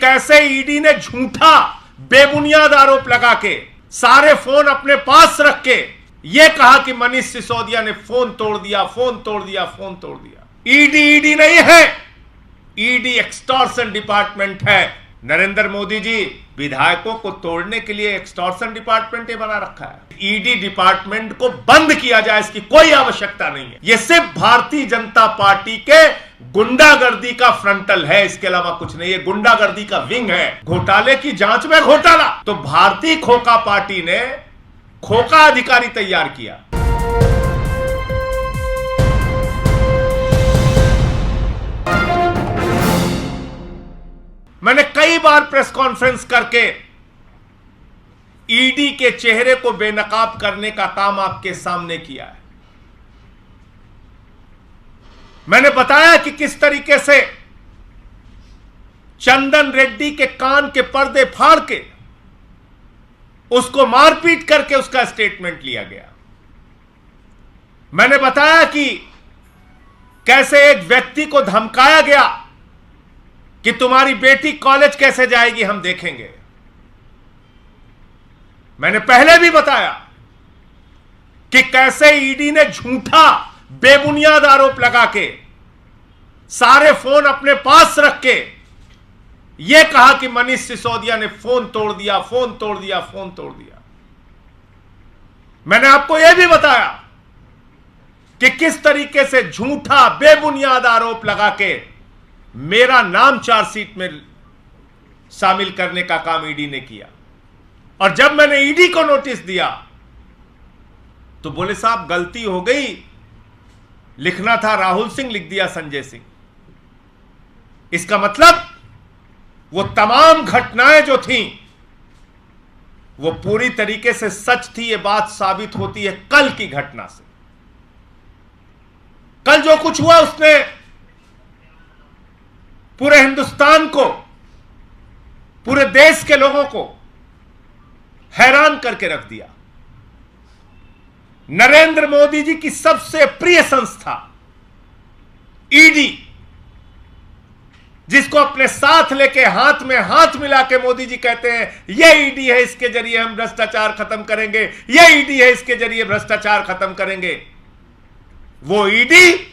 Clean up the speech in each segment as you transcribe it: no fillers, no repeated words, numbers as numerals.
कैसे ईडी ने झूठा बेबुनियाद आरोप लगा के सारे फोन अपने पास रख के यह कहा कि मनीष सिसोदिया ने फोन तोड़ दिया, फोन तोड़ दिया, फोन तोड़ दिया। ईडी नहीं है, ईडी एक्सटॉर्शन डिपार्टमेंट है। नरेंद्र मोदी जी विधायकों को तोड़ने के लिए एक्सटॉर्शन डिपार्टमेंट बना रखा है। ईडी डिपार्टमेंट को बंद किया जाए, इसकी कोई आवश्यकता नहीं है। यह सिर्फ भारतीय जनता पार्टी के गुंडागर्दी का फ्रंटल है, इसके अलावा कुछ नहीं। ये गुंडागर्दी का विंग है। घोटाले की जांच में घोटाला, तो भारतीय खोखा पार्टी ने खोखा अधिकारी तैयार किया। मैंने कई बार प्रेस कॉन्फ्रेंस करके ईडी के चेहरे को बेनकाब करने का काम आपके सामने किया है। मैंने बताया कि किस तरीके से चंदन रेड्डी के कान के पर्दे फाड़ के उसको मारपीट करके उसका स्टेटमेंट लिया गया। मैंने बताया कि कैसे एक व्यक्ति को धमकाया गया कि तुम्हारी बेटी कॉलेज कैसे जाएगी, हम देखेंगे। मैंने पहले भी बताया कि कैसे ईडी ने झूठा बेबुनियाद आरोप लगा के सारे फोन अपने पास रख के यह कहा कि मनीष सिसोदिया ने फोन तोड़ दिया, फोन तोड़ दिया, फोन तोड़ दिया। मैंने आपको यह भी बताया कि किस तरीके से झूठा बेबुनियाद आरोप लगा के मेरा नाम चार्जशीट में शामिल करने का काम ईडी ने किया। और जब मैंने ईडी को नोटिस दिया तो बोले साहब गलती हो गई, लिखना था राहुल सिंह, लिख दिया संजय सिंह। इसका मतलब वो तमाम घटनाएं जो थीं वो पूरी तरीके से सच थी। ये बात साबित होती है कल की घटना से। कल जो कुछ हुआ उसने पूरे हिंदुस्तान को, पूरे देश के लोगों को हैरान करके रख दिया। नरेंद्र मोदी जी की सबसे प्रिय संस्था ईडी, जिसको अपने साथ लेके हाथ में हाथ मिला के मोदी जी कहते हैं यह ईडी है, इसके जरिए हम भ्रष्टाचार खत्म करेंगे, यह ईडी है, इसके जरिए भ्रष्टाचार खत्म करेंगे। वो ईडी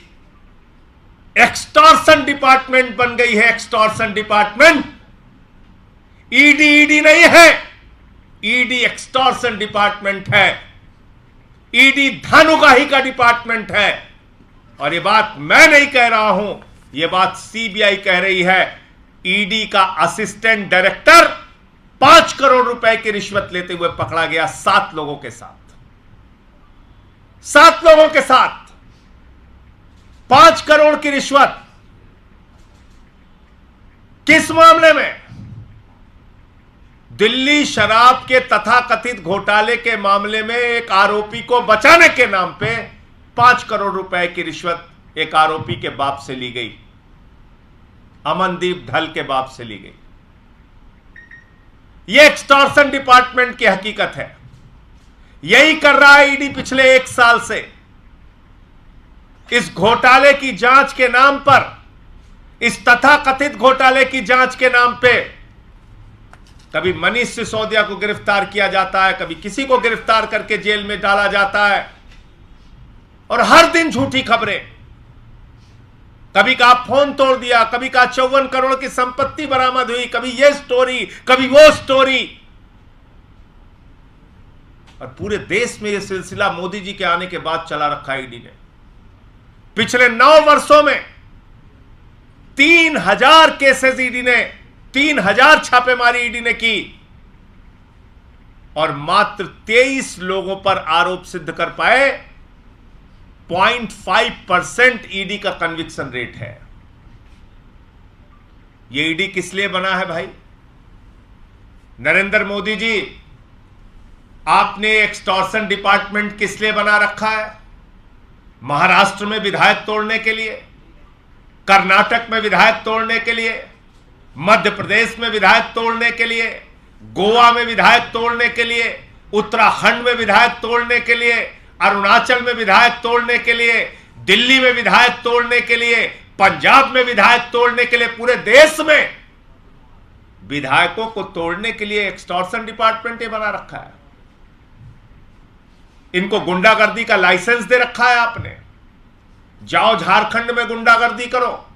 एक्सटॉर्शन डिपार्टमेंट बन गई है। Extortion department. ईडी नहीं है, ईडी एक्सटॉर्शन डिपार्टमेंट है। ईडी धन उगाही का डिपार्टमेंट है। और यह बात मैं नहीं कह रहा हूं, यह बात सीबीआई कह रही है। ईडी का असिस्टेंट डायरेक्टर 5 करोड़ रुपए की रिश्वत लेते हुए पकड़ा गया 7 लोगों के साथ। 7 लोगों के साथ 5 करोड़ की रिश्वत। किस मामले में? दिल्ली शराब के तथाकथित घोटाले के मामले में एक आरोपी को बचाने के नाम पे 5 करोड़ रुपए की रिश्वत एक आरोपी के बाप से ली गई, अमनदीप ढल के बाप से ली गई। यह एक्सटॉर्शन डिपार्टमेंट की हकीकत है। यही कर रहा है ईडी पिछले 1 साल से। इस घोटाले की जांच के नाम पर, इस तथाकथित घोटाले की जांच के नाम पे कभी मनीष सिसोदिया को गिरफ्तार किया जाता है, कभी किसी को गिरफ्तार करके जेल में डाला जाता है, और हर दिन झूठी खबरें। कभी कहा फोन तोड़ दिया, कभी कहा 54 करोड़ की संपत्ति बरामद हुई, कभी यह स्टोरी, कभी वो स्टोरी। और पूरे देश में यह सिलसिला मोदी जी के आने के बाद चला रखा है ईडी ने। पिछले 9 वर्षों में 3000 केसेस ईडी ने, 3000 छापेमारी ईडी ने की, और मात्र 23 लोगों पर आरोप सिद्ध कर पाए। 0.5% ईडी का कन्विक्शन रेट है। यह ईडी किस लिए बना है भाई? नरेंद्र मोदी जी, आपने एक्सटॉर्शन डिपार्टमेंट किस लिए बना रखा है? महाराष्ट्र में विधायक तोड़ने के लिए, कर्नाटक में विधायक तोड़ने के लिए, मध्य प्रदेश में विधायक तोड़ने के लिए, गोवा में विधायक तोड़ने के लिए, उत्तराखंड में विधायक तोड़ने के लिए, अरुणाचल में विधायक तोड़ने के लिए, दिल्ली में विधायक तोड़ने के लिए, पंजाब में विधायक तोड़ने के लिए, पूरे देश में विधायकों को तोड़ने के लिए एक्सटॉर्शन डिपार्टमेंट ये बना रखा है। इनको गुंडागर्दी का लाइसेंस दे रखा है आपने। जाओ झारखंड में गुंडागर्दी करो,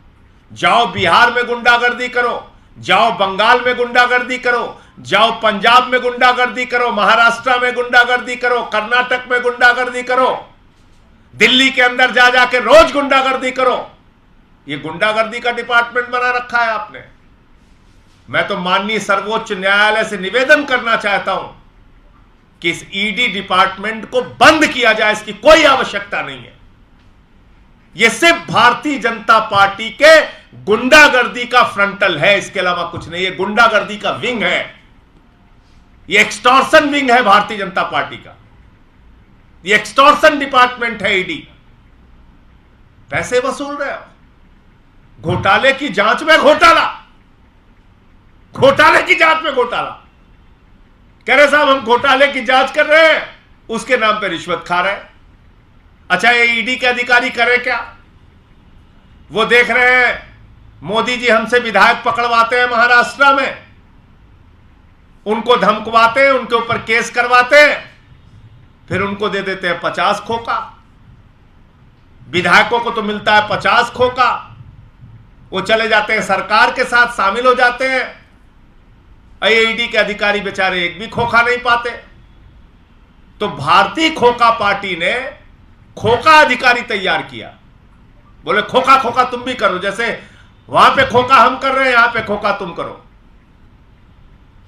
जाओ बिहार में गुंडागर्दी करो, जाओ बंगाल में गुंडागर्दी करो, जाओ पंजाब में गुंडागर्दी करो, महाराष्ट्र में गुंडागर्दी करो, कर्नाटक में गुंडागर्दी करो, दिल्ली के अंदर जा जाके रोज गुंडागर्दी करो। ये गुंडागर्दी का डिपार्टमेंट बना रखा है आपने। मैं तो माननीय सर्वोच्च न्यायालय से निवेदन करना चाहता हूं कि इस ईडी डिपार्टमेंट को बंद किया जाए। इसकी कोई आवश्यकता नहीं है। यह सिर्फ भारतीय जनता पार्टी के गुंडागर्दी का फ्रंटल है, इसके अलावा कुछ नहीं। यह गुंडागर्दी का विंग है, यह एक्सटॉर्शन विंग है भारतीय जनता पार्टी का। यह एक्सटॉर्शन डिपार्टमेंट है ईडी। पैसे वसूल रहे हो, घोटाले की जांच में घोटाला, घोटाले की जांच में घोटाला। कह रहे साहब हम घोटाले की जांच कर रहे हैं, उसके नाम पे रिश्वत खा रहे हैं। अच्छा, ये ईडी के अधिकारी करे क्या? वो देख रहे हैं मोदी जी हमसे विधायक पकड़वाते हैं महाराष्ट्र में, उनको धमकवाते हैं, उनके ऊपर केस करवाते हैं, फिर उनको दे देते हैं 50 खोखा। विधायकों को तो मिलता है 50 खोखा, वो चले जाते हैं सरकार के साथ शामिल हो जाते हैं। ईडी के अधिकारी बेचारे एक भी खोखा नहीं पाते। तो भारतीय खोखा पार्टी ने खोखा अधिकारी तैयार किया। बोले खोखा खोखा तुम भी करो, जैसे वहां पे खोखा हम कर रहे हैं यहां पे खोखा तुम करो।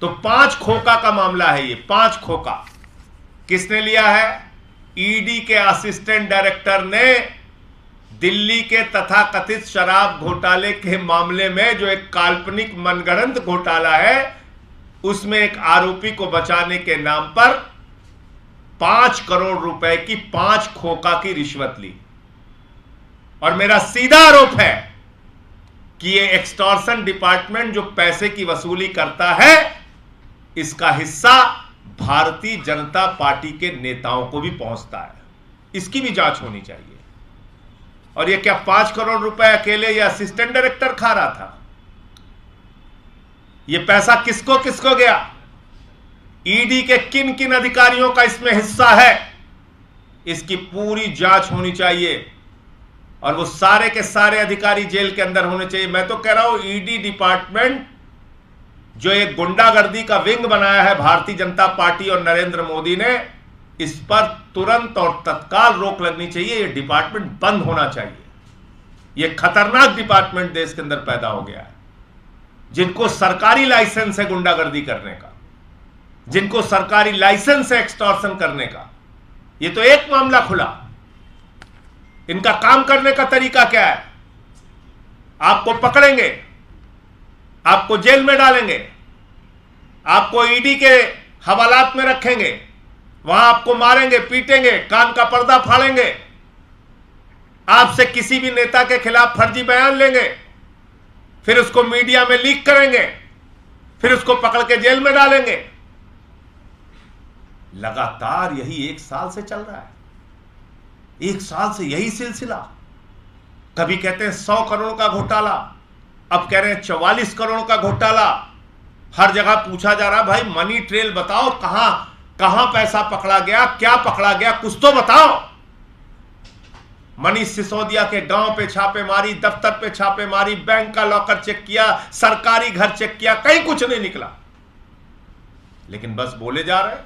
तो 5 खोखा का मामला है ये। 5 खोखा किसने लिया है? ईडी के असिस्टेंट डायरेक्टर ने दिल्ली के तथाकथित शराब घोटाले के मामले में, जो एक काल्पनिक मनगढ़ंत घोटाला है, उसमें एक आरोपी को बचाने के नाम पर 5 करोड़ रुपए की 5 खोखा की रिश्वत ली। और मेरा सीधा आरोप है कि ये एक्सटॉर्शन डिपार्टमेंट जो पैसे की वसूली करता है, इसका हिस्सा भारतीय जनता पार्टी के नेताओं को भी पहुंचता है। इसकी भी जांच होनी चाहिए। और ये क्या 5 करोड़ रुपए अकेले ये असिस्टेंट डायरेक्टर खा रहा था? ये पैसा किसको किसको गया? ईडी के किन किन अधिकारियों का इसमें हिस्सा है? इसकी पूरी जांच होनी चाहिए और वो सारे के सारे अधिकारी जेल के अंदर होने चाहिए। मैं तो कह रहा हूं ईडी डिपार्टमेंट जो एक गुंडागर्दी का विंग बनाया है भारतीय जनता पार्टी और नरेंद्र मोदी ने, इस पर तुरंत और तत्काल रोक लगनी चाहिए। यह डिपार्टमेंट बंद होना चाहिए। यह खतरनाक डिपार्टमेंट देश के अंदर पैदा हो गया है। जिनको सरकारी लाइसेंस है गुंडागर्दी करने का, जिनको सरकारी लाइसेंस है एक्सटॉर्शन करने का, यह तो एक मामला खुला। इनका काम करने का तरीका क्या है? आपको पकड़ेंगे, आपको जेल में डालेंगे, आपको ईडी के हवालात में रखेंगे, वहां आपको मारेंगे, पीटेंगे, कान का पर्दा फाड़ेंगे, आपसे किसी भी नेता के खिलाफ फर्जी बयान लेंगे, फिर उसको मीडिया में लीक करेंगे, फिर उसको पकड़ के जेल में डालेंगे। लगातार यही 1 साल से चल रहा है। 1 साल से यही सिलसिला। कभी कहते हैं 100 करोड़ का घोटाला, अब कह रहे हैं 44 करोड़ का घोटाला। हर जगह पूछा जा रहा भाई मनी ट्रेल बताओ, कहां पैसा पकड़ा गया, क्या पकड़ा गया, कुछ तो बताओ। मनीष सिसोदिया के गांव पे छापेमारी, दफ्तर पे छापेमारी, बैंक का लॉकर चेक किया, सरकारी घर चेक किया, कहीं कुछ नहीं निकला। लेकिन बस बोले जा रहे हैं।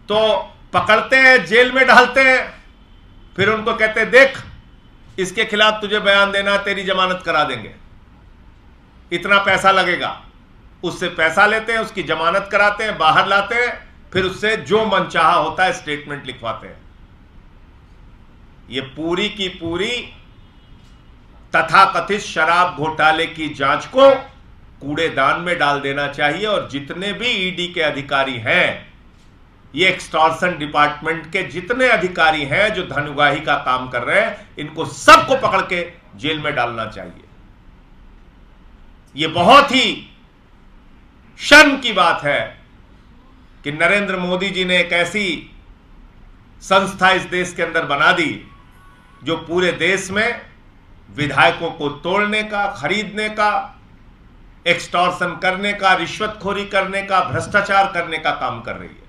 तो पकड़ते हैं, जेल में डालते हैं, फिर उनको कहते हैं देख इसके खिलाफ तुझे बयान देना, तेरी जमानत करा देंगे, इतना पैसा लगेगा। उससे पैसा लेते हैं, उसकी जमानत कराते हैं, बाहर लाते हैं, फिर उससे जो मनचाहा होता है स्टेटमेंट लिखवाते हैं। ये पूरी की पूरी तथाकथित शराब घोटाले की जांच को कूड़ेदान में डाल देना चाहिए। और जितने भी ईडी के अधिकारी हैं, ये एक्सटॉर्शन डिपार्टमेंट के जितने अधिकारी हैं जो धन उगाही का काम कर रहे हैं, इनको सबको पकड़ के जेल में डालना चाहिए। ये बहुत ही शर्म की बात है कि नरेंद्र मोदी जी ने एक ऐसी संस्था इस देश के अंदर बना दी जो पूरे देश में विधायकों को तोड़ने का, खरीदने का, एक्सटॉर्शन करने का, रिश्वतखोरी करने का, भ्रष्टाचार करने का काम कर रही है।